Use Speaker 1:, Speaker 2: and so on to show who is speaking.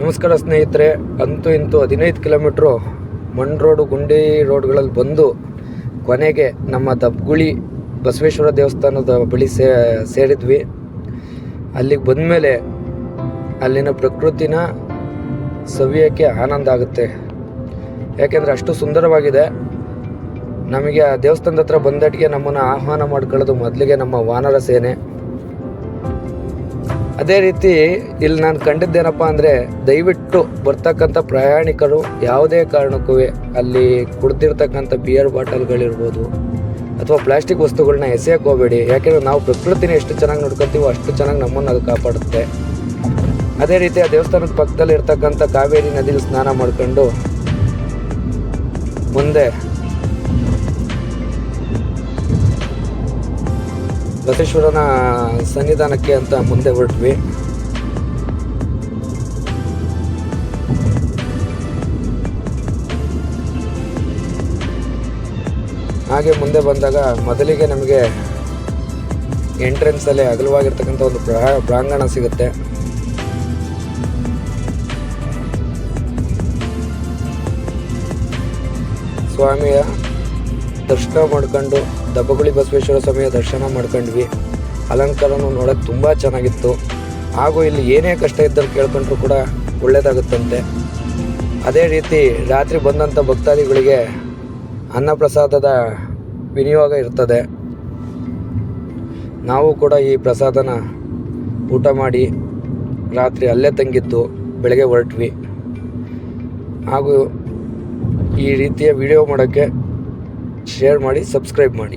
Speaker 1: ನಮಸ್ಕಾರ ಸ್ನೇಹಿತರೆ, ಅಂತೂ ಇಂತೂ 15 ಕಿಲೋಮೀಟ್ರು ಮಣ್ಣು ರೋಡು ಗುಂಡಿ ರೋಡ್ಗಳಲ್ಲಿ ಬಂದು ಕೊನೆಗೆ ನಮ್ಮ ದಬ್ಗುಳಿ ಬಸವೇಶ್ವರ ದೇವಸ್ಥಾನದ ಬಳಿ ಸೇರಿದ್ವಿ. ಅಲ್ಲಿಗೆ ಬಂದಮೇಲೆ ಅಲ್ಲಿನ ಪ್ರಕೃತಿನ ಸವಿಯೋಕ್ಕೆ ಆನಂದ ಆಗುತ್ತೆ. ಯಾಕೆಂದರೆ ಅಷ್ಟು ಸುಂದರವಾಗಿದೆ. ನಮಗೆ ಆ ದೇವಸ್ಥಾನದ ಹತ್ರ ಬಂದಟ್ಟಿಗೆ ನಮ್ಮನ್ನು ಆಹ್ವಾನ ಮಾಡ್ಕೊಳ್ಳೋದು ಮೊದಲಿಗೆ ನಮ್ಮ ವಾನರ ಸೇನೆ. ಅದೇ ರೀತಿ ಇಲ್ಲಿ ನಾನು ಕಂಡಿದ್ದೇನಪ್ಪ ಅಂದರೆ, ದಯವಿಟ್ಟು ಬರ್ತಕ್ಕಂಥ ಪ್ರಯಾಣಿಕರು ಯಾವುದೇ ಕಾರಣಕ್ಕೂ ಅಲ್ಲಿ ಕುಡ್ದಿರ್ತಕ್ಕಂಥ ಬಿಯರ್ ಬಾಟಲ್ಗಳಿರ್ಬೋದು ಅಥವಾ ಪ್ಲಾಸ್ಟಿಕ್ ವಸ್ತುಗಳನ್ನ ಎಸೆಯೋಕ್ಕೆ ಹೋಗಬೇಡಿ. ಯಾಕೆಂದರೆ ನಾವು ಪ್ರಕೃತಿನ ಎಷ್ಟು ಚೆನ್ನಾಗಿ ನೋಡ್ಕೊತೀವೋ ಅಷ್ಟು ಚೆನ್ನಾಗಿ ನಮ್ಮನ್ನು ಅದು ಕಾಪಾಡುತ್ತೆ. ಅದೇ ರೀತಿ ಆ ದೇವಸ್ಥಾನದ ಪಕ್ಕದಲ್ಲಿ ಇರ್ತಕ್ಕಂಥ ಕಾವೇರಿ ನದಿಲಿ ಸ್ನಾನ ಮಾಡ್ಕೊಂಡು ಮುಂದೆ ಬಸವೇಶ್ವರನ ಸನ್ನಿಧಾನಕ್ಕೆ ಅಂತ ಮುಂದೆ ಹೊರಟ್ವಿ. ಹಾಗೆ ಮುಂದೆ ಬಂದಾಗ ಮೊದಲಿಗೆ ನಮಗೆ ಎಂಟ್ರೆನ್ಸಲ್ಲೇ ಅಗಲವಾಗಿರ್ತಕ್ಕಂಥ ಒಂದು ಪ್ರಾಂಗಣ ಸಿಗುತ್ತೆ. ಸ್ವಾಮಿಯ ದರ್ಶನ ಮಾಡ್ಕೊಂಡು ದಬ್ಬಗುಳಿ ಬಸವೇಶ್ವರ ಸ್ವಾಮಿಯ ದರ್ಶನ ಮಾಡ್ಕೊಂಡ್ವಿ. ಅಲಂಕಾರನೂ ನೋಡೋಕ್ಕೆ ತುಂಬ ಚೆನ್ನಾಗಿತ್ತು. ಹಾಗೂ ಇಲ್ಲಿ ಏನೇ ಕಷ್ಟ ಇದ್ದರೂ ಕೇಳ್ಕೊಂಡ್ರು ಕೂಡ ಒಳ್ಳೆಯದಾಗುತ್ತಂತೆ. ಅದೇ ರೀತಿ ರಾತ್ರಿ ಬಂದಂಥ ಭಕ್ತಾದಿಗಳಿಗೆ ಅನ್ನಪ್ರಸಾದದ ವಿನಿಯೋಗ ಇರ್ತದೆ. ನಾವು ಕೂಡ ಈ ಪ್ರಸಾದನ ಊಟ ಮಾಡಿ ರಾತ್ರಿ ಅಲ್ಲೇ ತಂಗಿದ್ದು ಬೆಳಗ್ಗೆ ಹೊರಟ್ವಿ. ಹಾಗೂ ಈ ರೀತಿಯ ವಿಡಿಯೋ ಮಾಡೋಕ್ಕೆ ಶೇರ್ ಮಾಡಿ, ಸಬ್ಸ್ಕ್ರೈಬ್ ಮಾಡಿ.